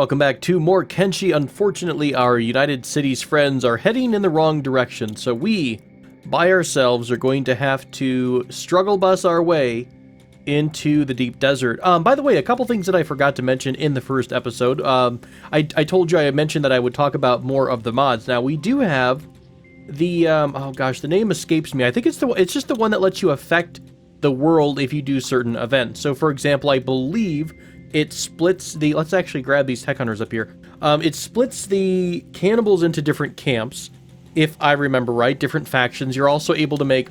Welcome back to more Kenshi. Unfortunately, our United Cities friends are heading in the wrong direction, so we, by ourselves, are going to have to struggle bus our way into the deep desert. By the way, a couple things that I forgot to mention in the first episode. I told you I mentioned that I would talk about more of the mods. Now, we do have the, oh gosh, the name escapes me. I think it's just the one that lets you affect the world if you do certain events. So, for example, I believe it splits the, let's actually grab these tech hunters up here. It splits the cannibals into different camps, if I remember right, different factions. You're also able to make,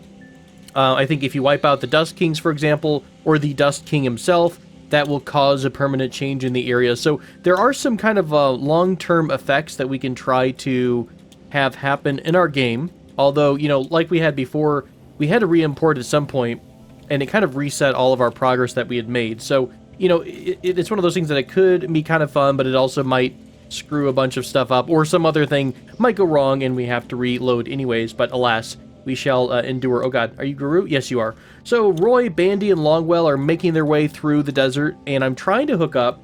I think if you wipe out the Dust Kings, for example, or the Dust King himself, that will cause a permanent change in the area. So there are some kind of long-term effects that we can try to have happen in our game. Although, you know, like we had before, we had to re-import at some point, and it kind of reset all of our progress that we had made. So, you know, it's one of those things that it could be kind of fun, but it also might screw a bunch of stuff up, or some other thing might go wrong and we have to reload anyways, but alas, we shall endure. Oh god, are you Guru? Yes, you are. So Roy, Bandy, and Longwell are making their way through the desert, and I'm trying to hook up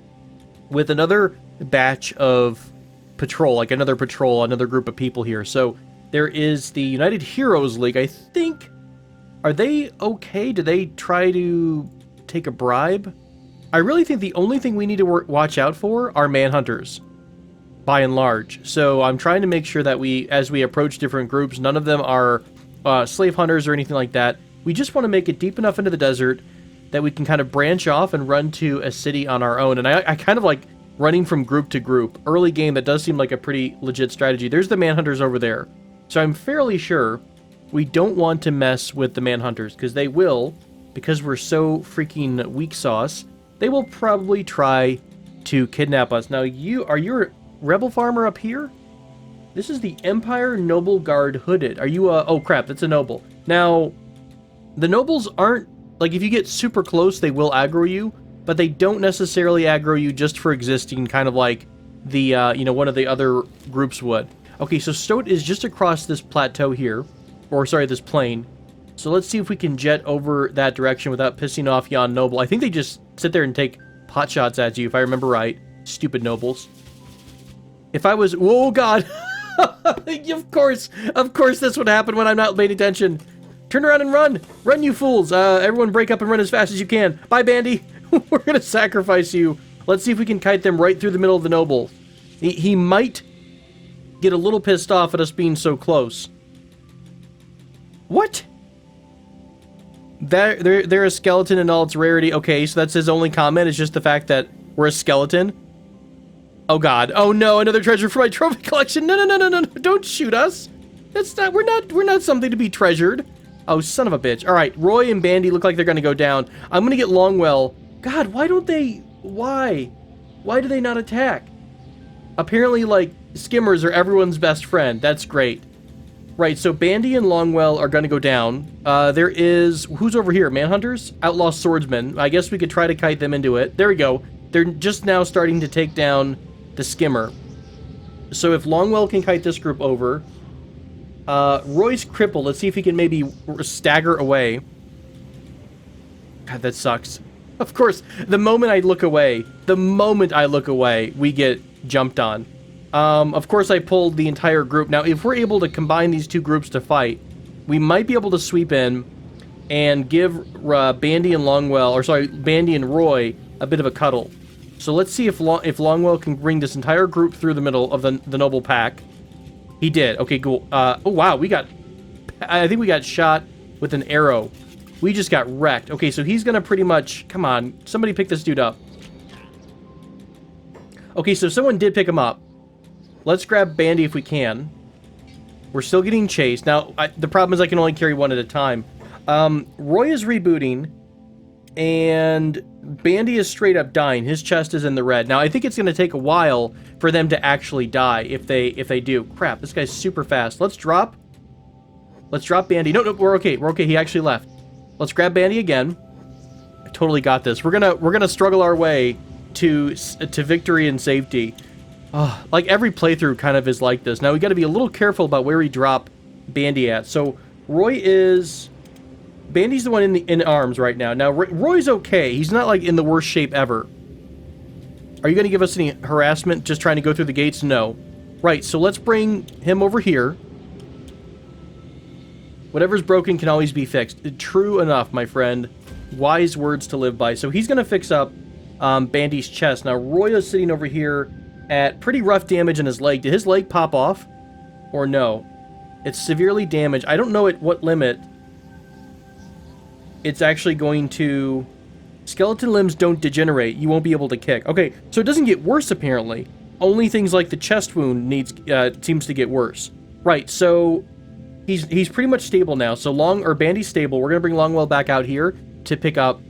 with another batch of patrol, like another group of people here. So there is the United Heroes League. I think, are they okay? Do they try to take a bribe? I really think the only thing we need to watch out for are manhunters, by and large. So I'm trying to make sure that as we approach different groups, none of them are slave hunters or anything like that. We just want to make it deep enough into the desert that we can kind of branch off and run to a city on our own. And I kind of like running from group to group. Early game, that does seem like a pretty legit strategy. There's the manhunters over there. So I'm fairly sure we don't want to mess with the manhunters, because they will, because we're so freaking weak sauce, they will probably try to kidnap us. Now, are you a rebel farmer up here? This is the Empire Noble Guard Hooded. Are you oh crap, that's a noble. Now, the nobles aren't, like, if you get super close, they will aggro you, but they don't necessarily aggro you just for existing, kind of like the, you know, one of the other groups would. Okay, so Stoat is just across this plateau here, or sorry, this plain. So let's see if we can jet over that direction without pissing off yon noble. I think they just sit there and take pot shots at you, if I remember right. Stupid nobles. If I was... Whoa, God! Of course that's what happened when I'm not paying attention. Turn around and run! Run, you fools! Everyone break up and run as fast as you can. Bye, Bandy! We're gonna sacrifice you. Let's see if we can kite them right through the middle of the noble. He might get a little pissed off at us being so close. What? They're a skeleton in all its rarity. Okay, so that's his only comment, is just the fact that we're a skeleton. Oh god. Oh no, another treasure for my trophy collection. No, don't shoot us. That's not, we're not something to be treasured. Oh, son of a bitch. Alright, Roy and Bandy look like they're gonna go down. I'm gonna get Longwell. God, why don't they, why? Why do they not attack? Apparently, like, skimmers are everyone's best friend. That's great. Right, so Bandy and Longwell are going to go down. There is... Who's over here? Manhunters? Outlaw swordsmen. I guess we could try to kite them into it. There we go. They're just now starting to take down the skimmer. So if Longwell can kite this group over... Roy's crippled. Let's see if he can maybe stagger away. God, that sucks. Of course, the moment I look away, we get jumped on. Of course, I pulled the entire group. Now, if we're able to combine these two groups to fight, we might be able to sweep in and give Bandy and Longwell, or sorry, Bandy and Roy a bit of a cuddle. So let's see if Longwell can bring this entire group through the middle of the noble pack. He did. Okay, cool. Oh, wow, I think we got shot with an arrow. We just got wrecked. Okay, so he's gonna pretty much, come on, somebody pick this dude up. Okay, so someone did pick him up. Let's grab Bandy if we can. We're still getting chased. Now, the problem is I can only carry one at a time. Roy is rebooting, and Bandy is straight up dying. His chest is in the red. Now, I think it's going to take a while for them to actually die if they do. Crap, this guy's super fast. Let's drop Bandy. No, we're okay. We're okay. He actually left. Let's grab Bandy again. I totally got this. We're gonna struggle our way to victory and safety. Oh, like every playthrough kind of is like this. Now we got to be a little careful about where we drop Bandy at. So Bandy's the one in arms right now. Now Roy's okay. He's not like in the worst shape ever. Are you going to give us any harassment just trying to go through the gates? No. Right, so let's bring him over here. Whatever's broken can always be fixed. True enough, my friend. Wise words to live by. So he's going to fix up Bandy's chest. Now, Roy is sitting over here at pretty rough damage in his leg. Did his leg pop off? Or no? It's severely damaged. I don't know at what limit it's actually going to... Skeleton limbs don't degenerate. You won't be able to kick. Okay, so it doesn't get worse, apparently. Only things like the chest wound seems to get worse. Right, so he's pretty much stable now. So Bandy's stable. We're going to bring Longwell back out here to pick up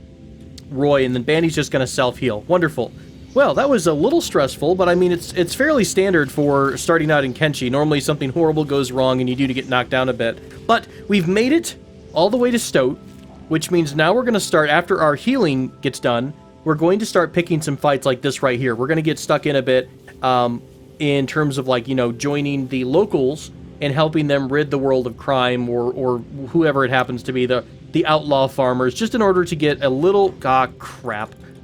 Roy, and then Bandy's just going to self-heal. Wonderful. Well, that was a little stressful, but I mean, it's fairly standard for starting out in Kenshi. Normally something horrible goes wrong and you do to get knocked down a bit. But we've made it all the way to Stoat, which means now we're going to start, after our healing gets done, we're going to start picking some fights like this right here. We're going to get stuck in a bit in terms of, like, you know, joining the locals and helping them rid the world of crime or whoever it happens to be, the outlaw farmers, just in order to get a little, a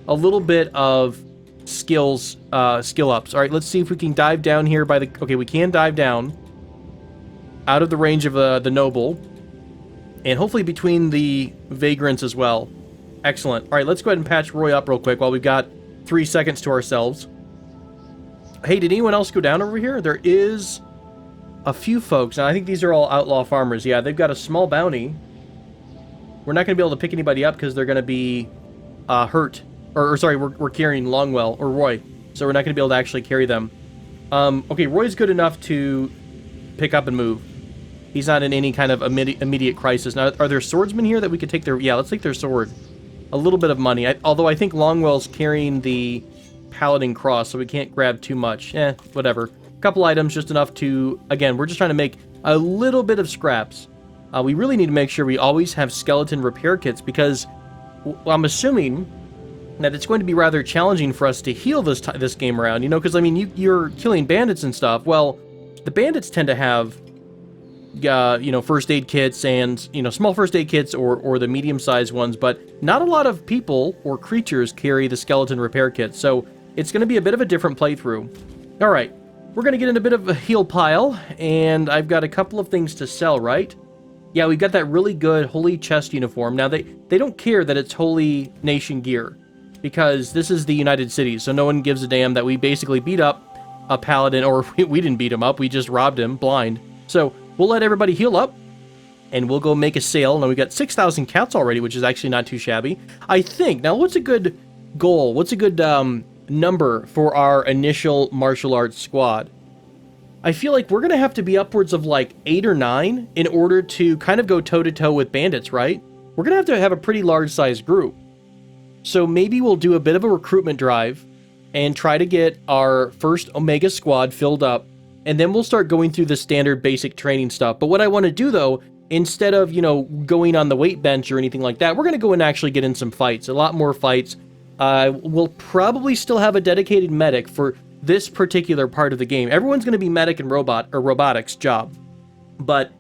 little bit of skill ups. All right, let's see if we can dive down here by the, okay, we can dive down out of the range of the noble. And hopefully between the vagrants as well. Excellent. All right, let's go ahead and patch Roy up real quick while we've got 3 seconds to ourselves. Hey, did anyone else go down over here? There is a few folks. Now, I think these are all outlaw farmers. Yeah, they've got a small bounty. We're not going to be able to pick anybody up because they're going to be hurt. Or sorry, we're carrying Longwell, or Roy. So we're not going to be able to actually carry them. Okay, Roy's good enough to pick up and move. He's not in any kind of immediate crisis. Now, are there swordsmen here that we could take their... Yeah, let's take their sword. A little bit of money. Although I think Longwell's carrying the paladin cross, so we can't grab too much. Whatever. A couple items, just enough to... Again, we're just trying to make a little bit of scraps. We really need to make sure we always have skeleton repair kits, because I'm assuming that it's going to be rather challenging for us to heal this game around, you know, because, I mean, you're killing bandits and stuff. Well, the bandits tend to have... you know, first aid kits and, you know, small first aid kits or the medium-sized ones, but not a lot of people or creatures carry the skeleton repair kit, so it's going to be a bit of a different playthrough. All right, we're going to get in a bit of a heal pile, and I've got a couple of things to sell, right? Yeah, we've got that really good Holy Chest uniform. Now, they don't care that it's Holy Nation gear, because this is the United Cities, so no one gives a damn that we basically beat up a paladin, or we didn't beat him up, we just robbed him blind. So we'll let everybody heal up, and we'll go make a sale. Now, we got 6,000 cats already, which is actually not too shabby. I think. Now, what's a good goal? What's a good number for our initial martial arts squad? I feel like we're going to have to be upwards of like 8 or 9 in order to kind of go toe-to-toe with bandits, right? We're going to have a pretty large-sized group. So maybe we'll do a bit of a recruitment drive and try to get our first Omega squad filled up. And then we'll start going through the standard basic training stuff. But what I want to do, though, instead of, you know, going on the weight bench or anything like that, we're going to go and actually get in some fights. A lot more fights. We'll probably still have a dedicated medic for this particular part of the game. Everyone's going to be medic and robotics job. But,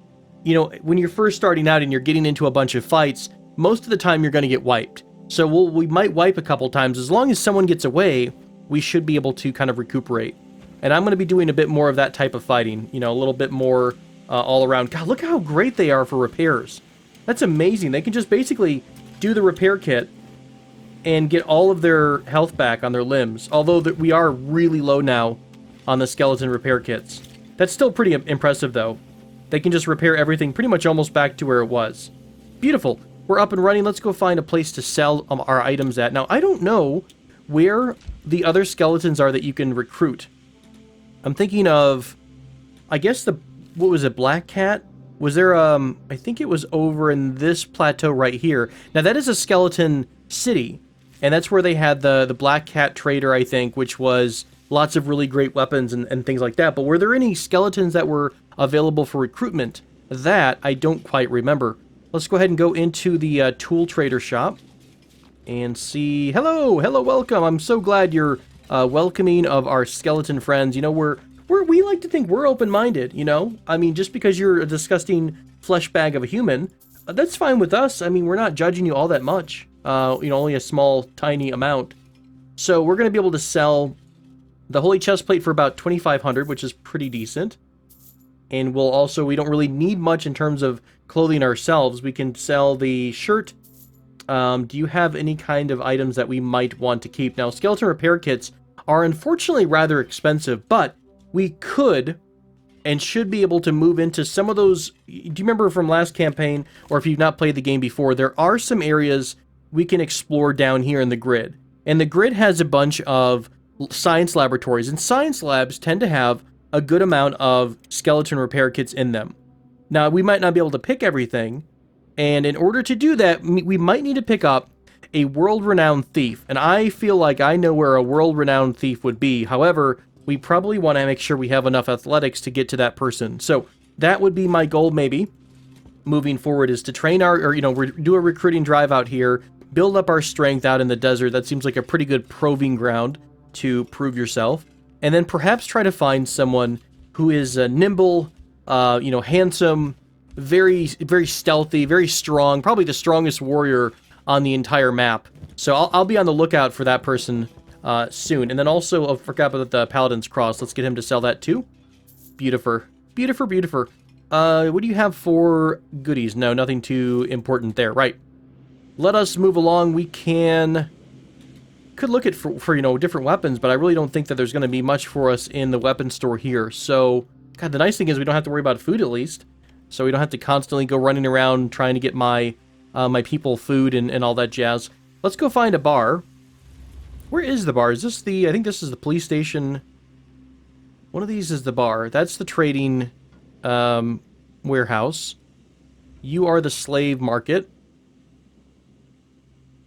you know, when you're first starting out and you're getting into a bunch of fights, most of the time you're going to get wiped. So we might wipe a couple times. As long as someone gets away, we should be able to kind of recuperate. And I'm going to be doing a bit more of that type of fighting, you know, a little bit more all around. God, look how great they are for repairs. That's amazing. They can just basically do the repair kit and get all of their health back on their limbs. Although we are really low now on the skeleton repair kits. That's still pretty impressive, though. They can just repair everything pretty much almost back to where it was. Beautiful. We're up and running. Let's go find a place to sell our items at. Now, I don't know where the other skeletons are that you can recruit. I'm thinking of, I guess what was it, Black Cat? Was there, I think it was over in this plateau right here. Now, that is a skeleton city, and that's where they had the Black Cat Trader, I think, which was lots of really great weapons and things like that. But were there any skeletons that were available for recruitment? That I don't quite remember. Let's go ahead and go into the tool trader shop and see. Hello, welcome. I'm so glad you're welcoming of our skeleton friends. You know, we like to think we're open-minded, you know? I mean, just because you're a disgusting flesh bag of a human, that's fine with us. I mean, we're not judging you all that much. You know, only a small, tiny amount. So we're going to be able to sell The holy chest plate for about 2,500, which is pretty decent. And we don't really need much in terms of clothing ourselves. We can sell the shirt. Do you have any kind of items that we might want to keep? Now, skeleton repair kits are unfortunately rather expensive, but we could and should be able to move into some of those. Do you remember from last campaign, or if you've not played the game before, there are some areas we can explore down here in the grid. And the grid has a bunch of science laboratories, and science labs tend to have a good amount of skeleton repair kits in them. Now, we might not be able to pick everything, and in order to do that, we might need to pick up a world-renowned thief, and I feel like I know where a world-renowned thief would be. However, we probably want to make sure we have enough athletics to get to that person. So that would be my goal, maybe, moving forward, is to train do a recruiting drive out here, build up our strength out in the desert. That seems like a pretty good proving ground to prove yourself. And then perhaps try to find someone who is nimble, handsome, very, very stealthy, very strong, probably the strongest warrior on the entire map. So I'll be on the lookout for that person soon. And then also, I forgot about the Paladin's Cross. Let's get him to sell that too. Beautiful. Beautiful, beautiful. What do you have for goodies? No, nothing too important there. Right. Let us move along. We could look at for different weapons, but I really don't think that there's going to be much for us in the weapon store here. So, God, the nice thing is we don't have to worry about food, at least. So we don't have to constantly go running around trying to get my people food and all that jazz. Let's go find a bar. Where is the bar? Is this I think this is the police station. One of these is the bar. That's the trading warehouse. You are the slave market.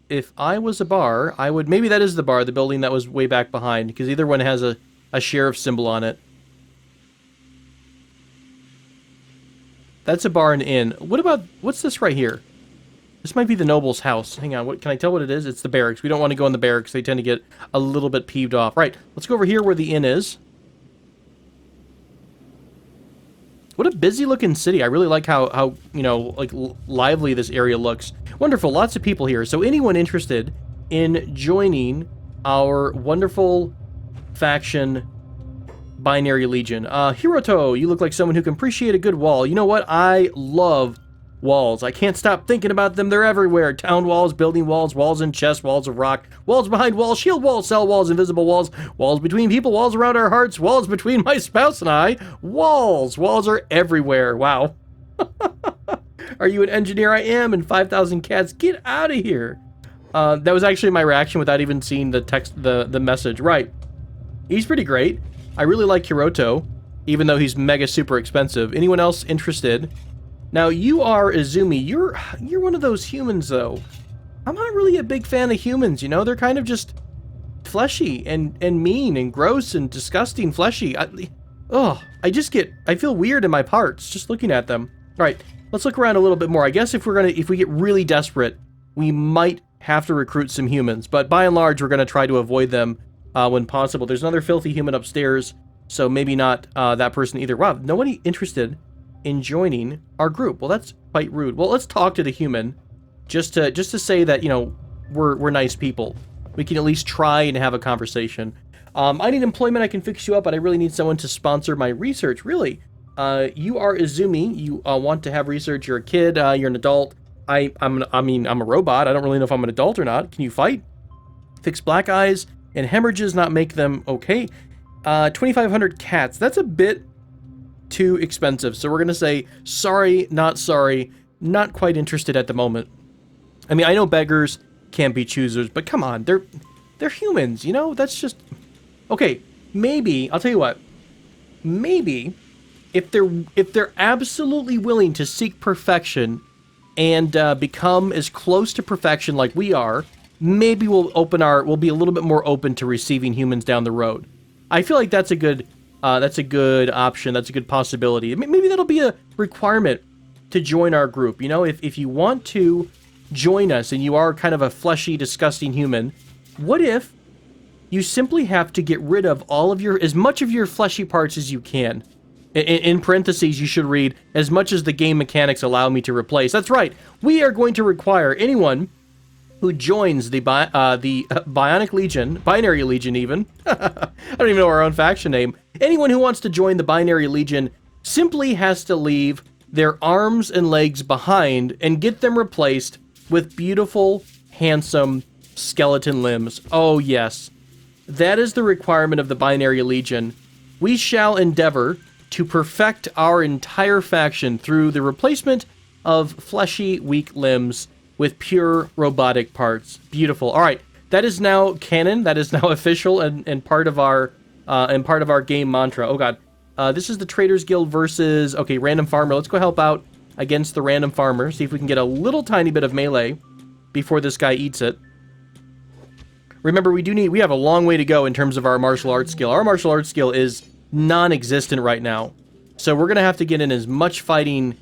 If I was a bar, I would... Maybe that is the bar, the building that was way back behind, because either one has a sheriff symbol on it. That's a bar and inn. What's this right here? This might be the noble's house. Hang on, can I tell what it is? It's the barracks. We don't want to go in the barracks. They tend to get a little bit peeved off. Right, let's go over here where the inn is. What a busy-looking city. I really like how lively this area looks. Wonderful, lots of people here. So anyone interested in joining our wonderful faction, Binary Legion. Hiroto, you look like someone who can appreciate a good wall. You know what? I love walls. I can't stop thinking about them. They're everywhere. Town walls, building walls, walls in chests, walls of rock, walls behind walls, shield walls, cell walls, invisible walls, walls between people, walls around our hearts, walls between my spouse and I. Walls. Walls are everywhere. Wow. Are you an engineer? I am. And 5,000 cats. Get out of here. That was actually my reaction without even seeing the text, the message. Right. He's pretty great. I really like Hiroto, even though he's mega super expensive. Anyone else interested? Now, you are Izumi. You're one of those humans, though. I'm not really a big fan of humans, you know? They're kind of just fleshy and mean and gross and disgusting fleshy. I feel weird in my parts just looking at them. All right, let's look around a little bit more. I guess if we get really desperate, we might have to recruit some humans. But by and large, we're going to try to avoid them when possible. There's another filthy human upstairs, so maybe not that person either. Wow, nobody interested in joining our group. Well, that's quite rude. Well, let's talk to the human just to say that, we're nice people. We can at least try and have a conversation. I need employment. I can fix you up, but I really need someone to sponsor my research. Really? You are Izumi. You want to have research. You're a kid. You're an adult. I'm a robot. I don't really know if I'm an adult or not. Can you fight? Fix black eyes and hemorrhages, not make them okay. 2,500 cats. That's a bit too expensive. So we're going to say, sorry, not quite interested at the moment. I mean, I know beggars can't be choosers, but come on, they're humans, that's just... Okay, maybe, I'll tell you what, maybe if they're absolutely willing to seek perfection and become as close to perfection like we are, maybe we'll be a little bit more open to receiving humans down the road. I feel like that's a good option. That's a good possibility. Maybe that'll be a requirement to join our group. If you want to join us and you are kind of a fleshy, disgusting human, what if you simply have to get rid of as much of your fleshy parts as you can? In parentheses, you should read, as much as the game mechanics allow me to replace. That's right. We are going to require anyone who joins the Bionic Legion, Binary Legion even. I don't even know our own faction name. Anyone who wants to join the Binary Legion simply has to leave their arms and legs behind and get them replaced with beautiful, handsome skeleton limbs. Oh yes, that is the requirement of the Binary Legion. We shall endeavor to perfect our entire faction through the replacement of fleshy, weak limbs with pure robotic parts. Beautiful. All right, that is now canon. That is now official and part of our game mantra. Oh god, this is the Traders Guild versus random farmer. Let's go help out against the random farmer. See if we can get a little tiny bit of melee before this guy eats it. Remember, we have a long way to go in terms of our martial arts skill. Our martial arts skill is non-existent right now, so we're gonna have to get in as much fighting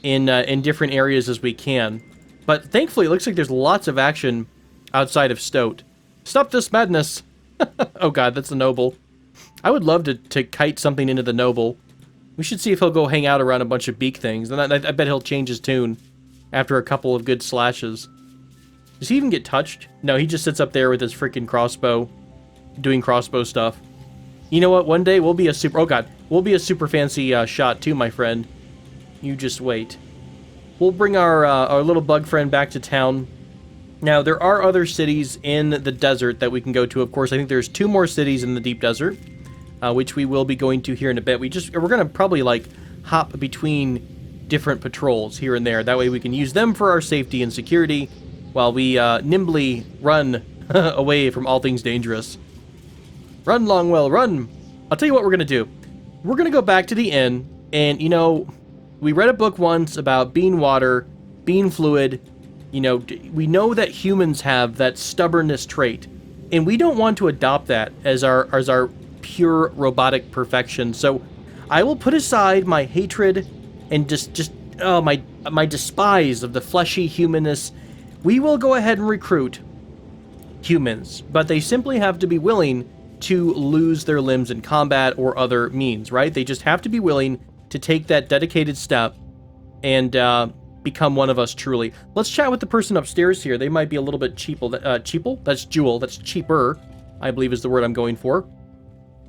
in different areas as we can. But thankfully, it looks like there's lots of action outside of Stoat. Stop this madness! Oh god, that's the noble. I would love to kite something into the noble. We should see if he'll go hang out around a bunch of beak things. And I bet he'll change his tune after a couple of good slashes. Does he even get touched? No, he just sits up there with his freaking crossbow, doing crossbow stuff. You know what? One day we'll be a super... Oh god, we'll be a super fancy shot too, my friend. You just wait. We'll bring our little bug friend back to town. Now, there are other cities in the desert that we can go to, of course. I think there's 2 more cities in the deep desert, which we will be going to here in a bit. We're going to probably, like, hop between different patrols here and there. That way we can use them for our safety and security while we nimbly run away from all things dangerous. Run, Longwell, run! I'll tell you what we're going to do. We're going to go back to the inn, and, you know... We read a book once about being water, being fluid. You know, we know that humans have that stubbornness trait, and we don't want to adopt that as our pure robotic perfection. So I will put aside my hatred and my despise of the fleshy humanness. We will go ahead and recruit humans, but they simply have to be willing to lose their limbs in combat or other means, right? They just have to be willing to take that dedicated step and become one of us truly. Let's chat with the person upstairs here. They might be a little bit cheaple? That's Jewel. That's cheaper, I believe is the word I'm going for.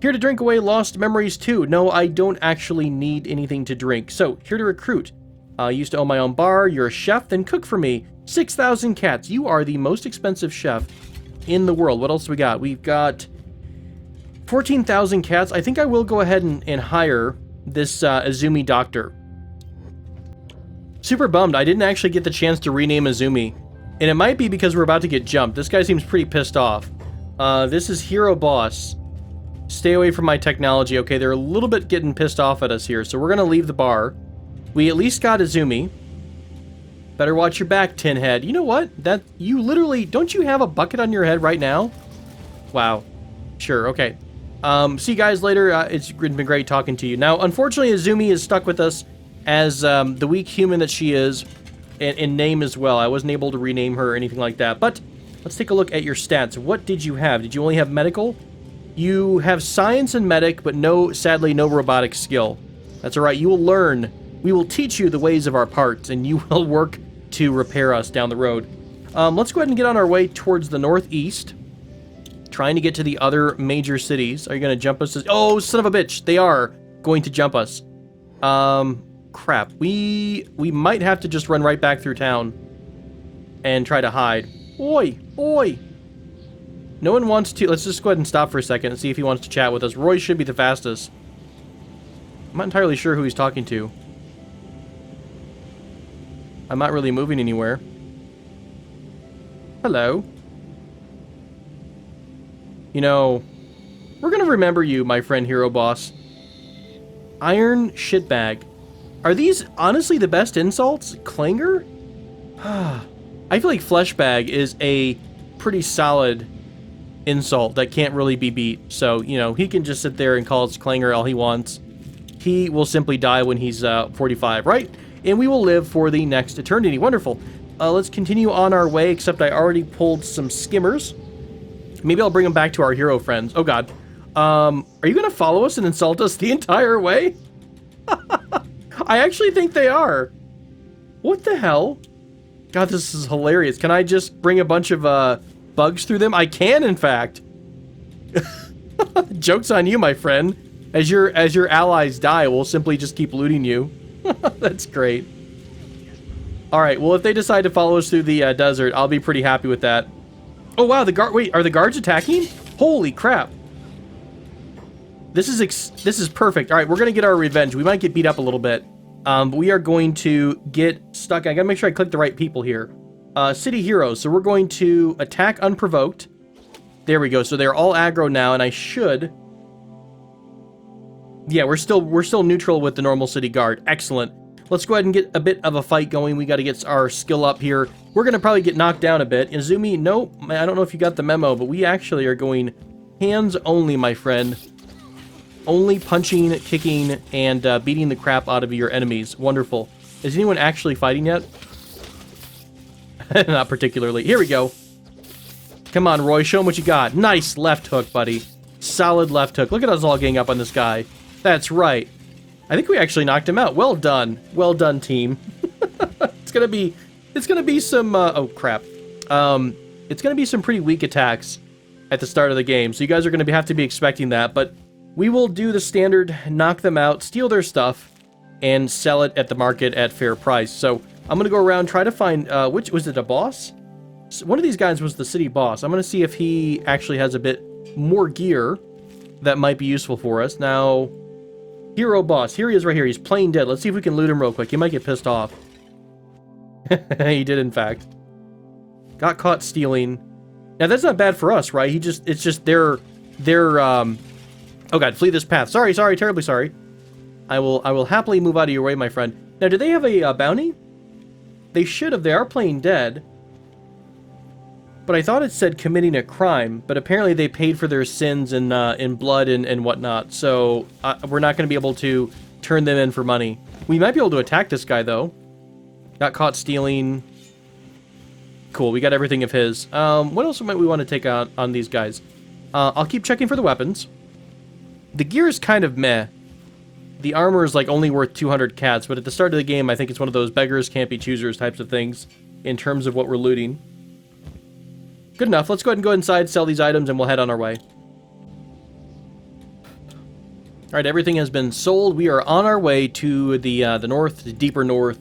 Here to drink away lost memories too. No, I don't actually need anything to drink. So, here to recruit. I used to own my own bar. You're a chef, then cook for me. 6,000 cats. You are the most expensive chef in the world. What else we got? We've got 14,000 cats. I think I will go ahead and hire this Azumi doctor. Super bummed I didn't actually get the chance to rename Azumi. And it might be because we're about to get jumped. This guy seems pretty pissed off. This is Hero Boss. Stay away from my technology. Okay, they're a little bit getting pissed off at us here, so we're gonna leave the bar. We at least got Azumi. Better watch your back, Tin Head. You know what? You literally... Don't you have a bucket on your head right now? Wow. Sure, okay. See you guys later. It's been great talking to you. Now, unfortunately, Azumi is stuck with us as the weak human that she is, in name as well. I wasn't able to rename her or anything like that. But let's take a look at your stats. What did you have? Did you only have medical? You have science and medic, but sadly, no robotic skill. That's all right. You will learn. We will teach you the ways of our parts, and you will work to repair us down the road. Let's go ahead and get on our way towards the northeast. Trying to get to the other major cities. Are you going to jump us? Oh, son of a bitch. They are going to jump us. Crap. We might have to just run right back through town and try to hide. Oi, oi. No one wants to... Let's just go ahead and stop for a second and see if he wants to chat with us. Roy should be the fastest. I'm not entirely sure who he's talking to. I'm not really moving anywhere. Hello. You know, we're gonna remember you, my friend Hero Boss. Iron shitbag. Are these honestly the best insults? Clanger? I feel like fleshbag is a pretty solid insult that can't really be beat. So, you know, he can just sit there and call us clanger all he wants. He will simply die when he's 45, right? And we will live for the next eternity. Wonderful. Let's continue on our way, except I already pulled some skimmers. Maybe I'll bring them back to our hero friends. Oh, God. Are you going to follow us and insult us the entire way? I actually think they are. What the hell? God, this is hilarious. Can I just bring a bunch of bugs through them? I can, in fact. Joke's on you, my friend. As your allies die, we'll simply just keep looting you. That's great. All right, well, if they decide to follow us through the desert, I'll be pretty happy with that. Oh, wow, wait, are the guards attacking? Holy crap. This is perfect. All right, we're going to get our revenge. We might get beat up a little bit. But we are going to get stuck. I got to make sure I click the right people here. City heroes. So we're going to attack unprovoked. There we go. So they're all aggro now, and I should... Yeah, we're still neutral with the normal city guard. Excellent. Let's go ahead and get a bit of a fight going. We got to get our skill up here. We're going to probably get knocked down a bit. Izumi, nope. I don't know if you got the memo, but we actually are going hands only, my friend. Only punching, kicking, and beating the crap out of your enemies. Wonderful. Is anyone actually fighting yet? Not particularly. Here we go. Come on, Roy. Show him what you got. Nice left hook, buddy. Solid left hook. Look at us all getting up on this guy. That's right. I think we actually knocked him out. Well done. Well done, team. It's gonna be some, oh crap. It's gonna be some pretty weak attacks at the start of the game, so you guys are gonna have to be expecting that, but we will do the standard, knock them out, steal their stuff, and sell it at the market at fair price. So I'm gonna go around, try to find, which, was it a boss? One of these guys was the city boss. I'm gonna see if he actually has a bit more gear that might be useful for us. Now, hero boss. Here he is right here. He's plain dead. Let's see if we can loot him real quick. He might get pissed off. He did, in fact. Got caught stealing. Now, that's not bad for us, right? It's just they're, oh god, flee this path. Sorry, terribly sorry. I will happily move out of your way, my friend. Now, do they have a bounty? They should have. They are plain dead. But I thought it said committing a crime, but apparently they paid for their sins in blood and whatnot, so we're not going to be able to turn them in for money. We might be able to attack this guy, though. Got caught stealing. Cool, we got everything of his. What else might we want to take out on these guys? I'll keep checking for the weapons. The gear is kind of meh. The armor is like only worth 200 cats, but at the start of the game, I think it's one of those beggars can't be choosers types of things in terms of what we're looting. Good enough. Let's go ahead and go inside, sell these items, and we'll head on our way. Alright, everything has been sold. We are on our way to the north, the deeper north.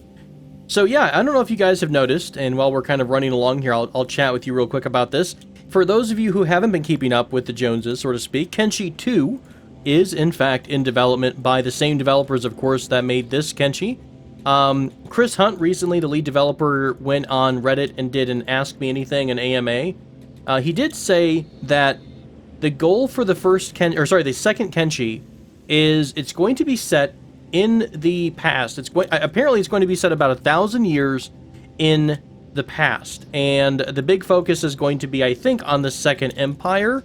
So yeah, I don't know if you guys have noticed, and while we're kind of running along here, I'll chat with you real quick about this. For those of you who haven't been keeping up with the Joneses, so to speak, Kenshi 2 is, in fact, in development by the same developers, of course, that made this Kenshi. Chris Hunt, recently, the lead developer, went on Reddit and did an Ask Me Anything, an AMA. He did say that the goal for the second Kenshi is it's going to be set in the past. Apparently it's going to be set about 1,000 years in the past, and the big focus is going to be, I think, on the Second Empire.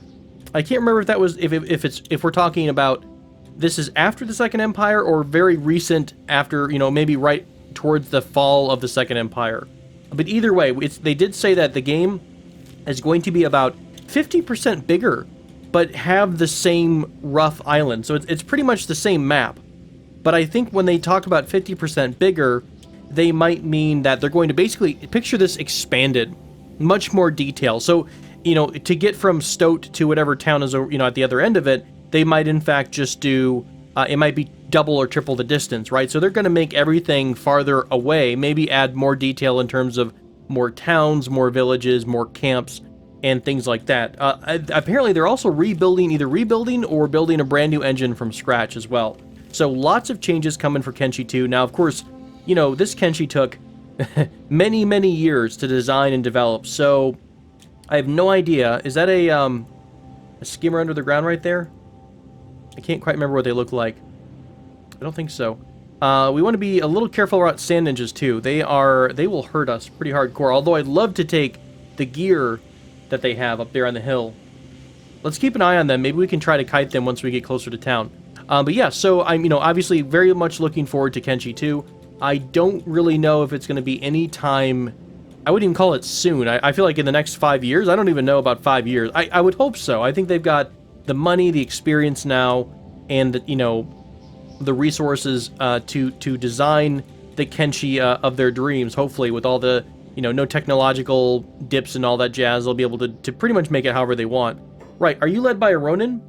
I can't remember if that was if we're talking about this is after the Second Empire or very recent after, maybe right towards the fall of the Second Empire. But either way, they did say that the game is going to be about 50% bigger, but have the same rough island. So it's pretty much the same map. But I think when they talk about 50% bigger, they might mean that they're going to basically picture this expanded, much more detail. So, to get from Stoat to whatever town is, at the other end of it, they might in fact just do, it might be double or triple the distance, right? So they're going to make everything farther away, maybe add more detail in terms of more towns, more villages, more camps, and things like that. Apparently they're also either rebuilding or building a brand new engine from scratch as well. So lots of changes coming for Kenshi 2. Now, of course, this Kenshi took many, many years to design and develop, so I have no idea. Is that a skimmer under the ground right there? I can't quite remember what they look like. I don't think so. We want to be a little careful about sand ninjas too. They will hurt us pretty hardcore. Although I'd love to take the gear that they have up there on the hill. Let's keep an eye on them. Maybe we can try to kite them once we get closer to town. But yeah, so I'm obviously very much looking forward to Kenshi 2. I don't really know if it's going to be any time. I wouldn't even call it soon. I feel like in the next 5 years. I don't even know about 5 years. I would hope so. I think they've got the money, the experience now, and the resources to design the Kenshi of their dreams. Hopefully, with all the you know, no technological dips and all that jazz. They'll be able to pretty much make it however they want. Right, are you led by a Ronin?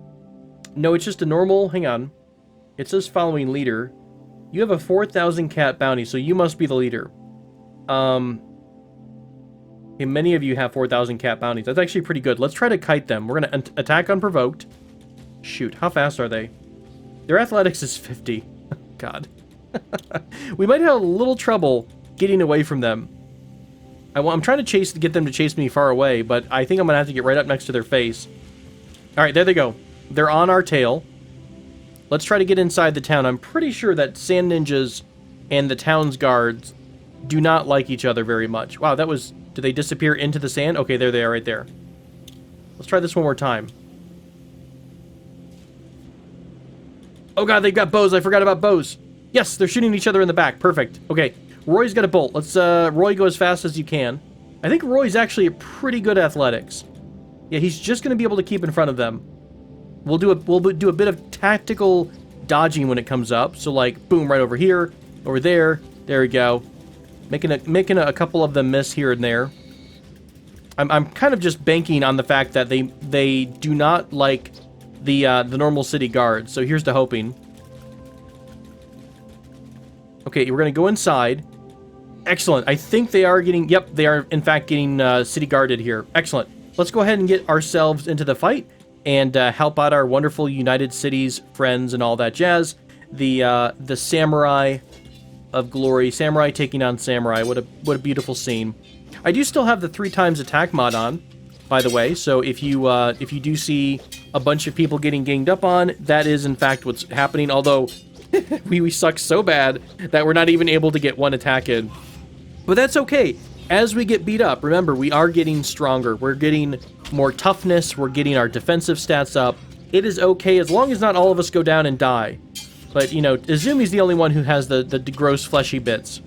No, it's just a normal... Hang on. It says following leader. You have a 4,000 cat bounty, so you must be the leader. And many of you have 4,000 cat bounties. That's actually pretty good. Let's try to kite them. We're going to attack unprovoked. Shoot, how fast are they? Their athletics is 50. God. We might have a little trouble getting away from them. I'm trying to get them to chase me far away, but I think I'm going to have to get right up next to their face. All right, there they go. They're on our tail. Let's try to get inside the town. I'm pretty sure that sand ninjas and the town's guards do not like each other very much. Wow, that was... Did they disappear into the sand? Okay, there they are right there. Let's try this one more time. Oh god, they've got bows. I forgot about bows. Yes, they're shooting each other in the back. Perfect. Okay, Roy's got a bolt. Let's, Roy, go as fast as you can. I think Roy's actually a pretty good athletics. Yeah, he's just going to be able to keep in front of them. We'll do a bit of tactical dodging when it comes up. So, like, boom, right over here, over there. There we go. Making a couple of them miss here and there. I'm kind of just banking on the fact that they do not like the normal city guards. So here's to hoping. Okay, we're gonna go inside. Excellent. I think they are getting... Yep, they are in fact getting city guarded here. Excellent. Let's go ahead and get ourselves into the fight and help out our wonderful United Cities friends and all that jazz. The samurai of glory, samurai taking on samurai. What a beautiful scene. I do still have the 3x attack mod on, by the way. So if you do see a bunch of people getting ganged up on, that is in fact what's happening. Although we suck so bad that we're not even able to get one attack in. But that's okay. As we get beat up, remember, we are getting stronger. We're getting more toughness. We're getting our defensive stats up. It is okay as long as not all of us go down and die. But, you know, Izumi's the only one who has the gross fleshy bits.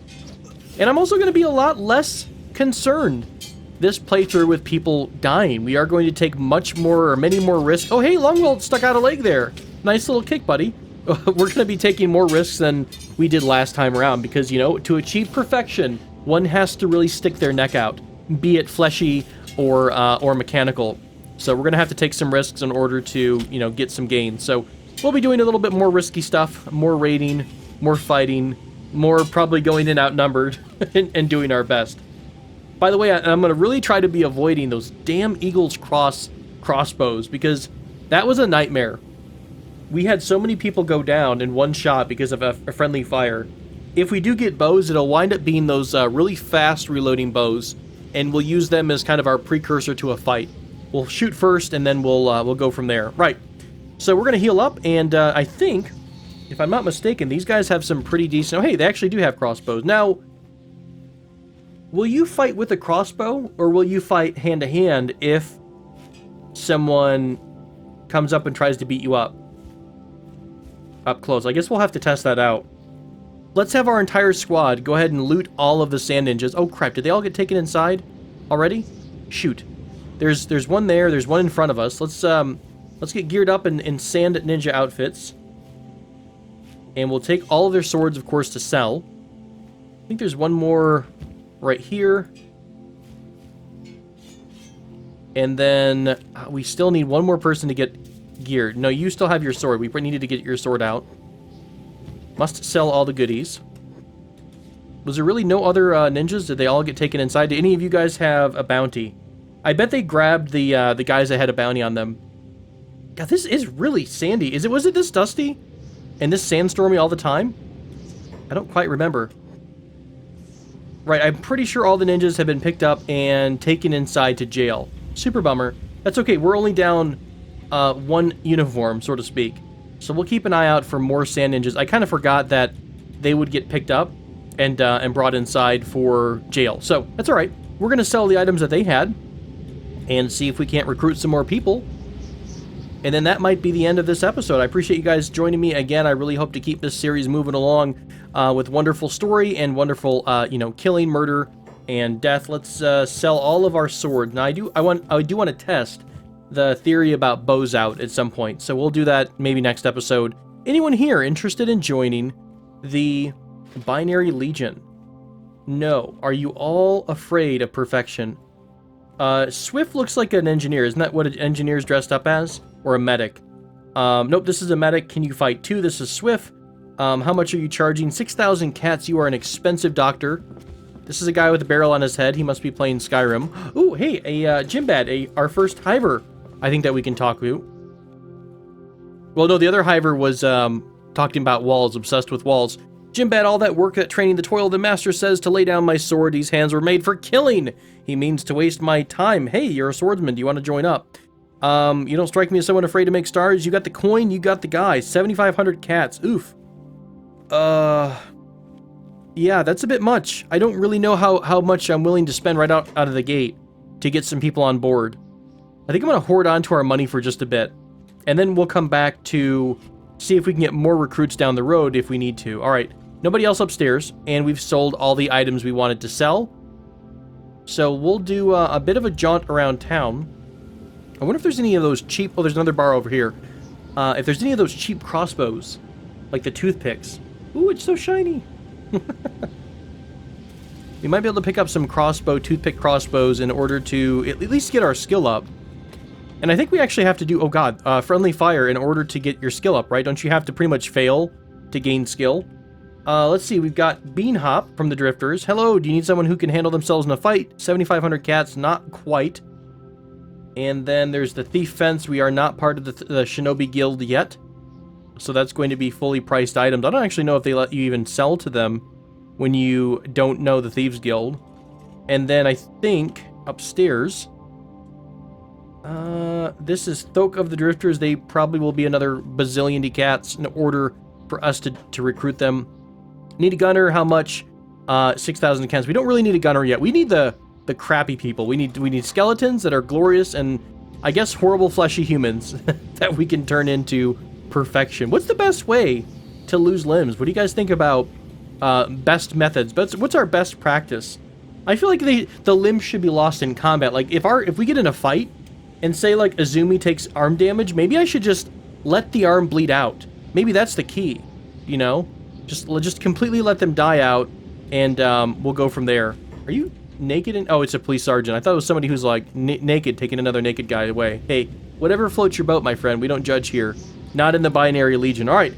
And I'm also going to be a lot less concerned this playthrough with people dying. We are going to take many more risks. Oh, hey, Longwell stuck out a leg there. Nice little kick, buddy. We're going to be taking more risks than we did last time around because, you know, to achieve perfection, one has to really stick their neck out, be it fleshy or mechanical. So we're going to have to take some risks in order to, you know, get some gains. So we'll be doing a little bit more risky stuff, more raiding, more fighting, more probably going in outnumbered and doing our best. By the way, I'm going to really try to be avoiding those damn Eagle's crossbows because that was a nightmare. We had so many people go down in one shot because of a friendly fire. If we do get bows, it'll wind up being those really fast reloading bows, and we'll use them as kind of our precursor to a fight. We'll shoot first, and then we'll go from there. Right. So we're going to heal up, and I think, if I'm not mistaken, these guys have some pretty decent... Oh, hey, they actually do have crossbows. Now, will you fight with a crossbow, or will you fight hand-to-hand if someone comes up and tries to beat you up close? I guess we'll have to test that out. Let's have our entire squad go ahead and loot all of the sand ninjas. Oh, crap. Did they all get taken inside already? Shoot. There's one there. There's one in front of us. Let's get geared up in sand ninja outfits. And we'll take all of their swords, of course, to sell. I think there's one more right here. And then we still need one more person to get geared. No, you still have your sword. We needed to get your sword out. Must sell all the goodies. Was there really no other ninjas? Did they all get taken inside? Did any of you guys have a bounty? I bet they grabbed the guys that had a bounty on them. God, this is really sandy. Was it this dusty and this sandstormy all the time? I don't quite remember. Right, I'm pretty sure all the ninjas have been picked up and taken inside to jail. Super bummer. That's okay. We're only down one uniform, so to speak. So we'll keep an eye out for more sand ninjas. I kind of forgot that they would get picked up and brought inside for jail. So that's all right. We're going to sell the items that they had and see if we can't recruit some more people. And then that might be the end of this episode. I appreciate you guys joining me again. I really hope to keep this series moving along with wonderful story and wonderful, killing, murder, and death. Let's sell all of our swords. Now, I do want to test the theory about bows out at some point, so we'll do that maybe next episode. Anyone here interested in joining the Binary Legion? No. Are you all afraid of perfection? Swift looks like an engineer. Isn't that what an engineer's dressed up as? Or a medic? Nope, this is a medic. Can you fight too? This is Swift. How much are you charging? 6,000 cats. You are an expensive doctor. This is a guy with a barrel on his head. He must be playing Skyrim. Ooh, hey, a Jimbad, our first hiver. I think that we can talk to. Well, no, the other hiver was talking about walls, obsessed with walls. Jimbad, all that work, that training, the toil, the master says to lay down my sword. These hands were made for killing. He means to waste my time. Hey, you're a swordsman. Do you want to join up? You don't strike me as someone afraid to make stars. You got the coin, you got the guy. 7,500 cats. Oof. Yeah, that's a bit much. I don't really know how much I'm willing to spend right out of the gate to get some people on board. I think I'm going to hoard on to our money for just a bit. And then we'll come back to see if we can get more recruits down the road if we need to. All right, nobody else upstairs, and we've sold all the items we wanted to sell. So we'll do a bit of a jaunt around town. I wonder if there's any of those cheap... Oh, there's another bar over here. If there's any of those cheap crossbows, like the toothpicks. Ooh, it's so shiny. We might be able to pick up some toothpick crossbows in order to at least get our skill up. And I think we actually have to do, oh god, friendly fire in order to get your skill up, right? Don't you have to pretty much fail to gain skill? Let's see, we've got Bean Hop from the Drifters. Hello, do you need someone who can handle themselves in a fight? 7,500 cats, not quite. And then there's the Thief Fence. We are not part of the Shinobi Guild yet. So that's going to be fully priced items. I don't actually know if they let you even sell to them when you don't know the Thieves Guild. And then I think upstairs, this is Thoke of the Drifters. They probably will be another bazillion cats in order for us to recruit them. Need a gunner? How much? 6,000 cats. We don't really need a gunner yet. We need the crappy people. We need skeletons that are glorious and I guess horrible fleshy humans that we can turn into perfection. What's the best way to lose limbs? What do you guys think about best methods? What's our best practice? I feel like the limbs should be lost in combat. Like if we get in a fight and say like Izumi takes arm damage, maybe I should just let the arm bleed out. Maybe that's the key, you know? Just completely let them die out and we'll go from there. Are you naked? Oh, it's a police sergeant. I thought it was somebody who's like naked taking another naked guy away. Hey, whatever floats your boat, my friend. We don't judge here. Not in the binary legion. All right.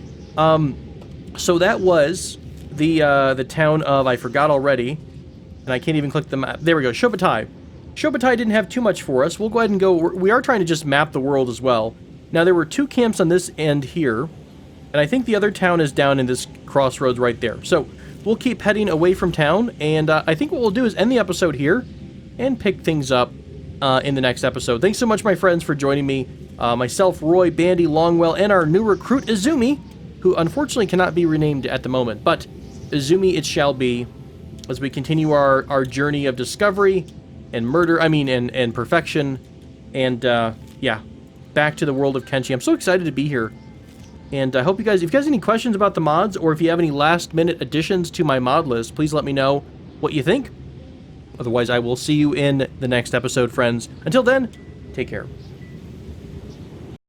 So that was the town of, I forgot already, and I can't even click the map. There we go. Shobutai. Shobutai didn't have too much for us. We'll go ahead and go. We are trying to just map the world as well. Now, there were 2 camps on this end here, and I think the other town is down in this crossroads right there. So we'll keep heading away from town, and I think what we'll do is end the episode here and pick things up in the next episode. Thanks so much, my friends, for joining me. Myself, Roy, Bandy, Longwell, and our new recruit, Izumi, who unfortunately cannot be renamed at the moment, but Izumi it shall be, as we continue our journey of discovery and murder, and perfection, and yeah, back to the world of Kenshi. I'm so excited to be here, and I hope if you guys have any questions about the mods, or if you have any last-minute additions to my mod list, please let me know what you think. Otherwise, I will see you in the next episode, friends. Until then, take care.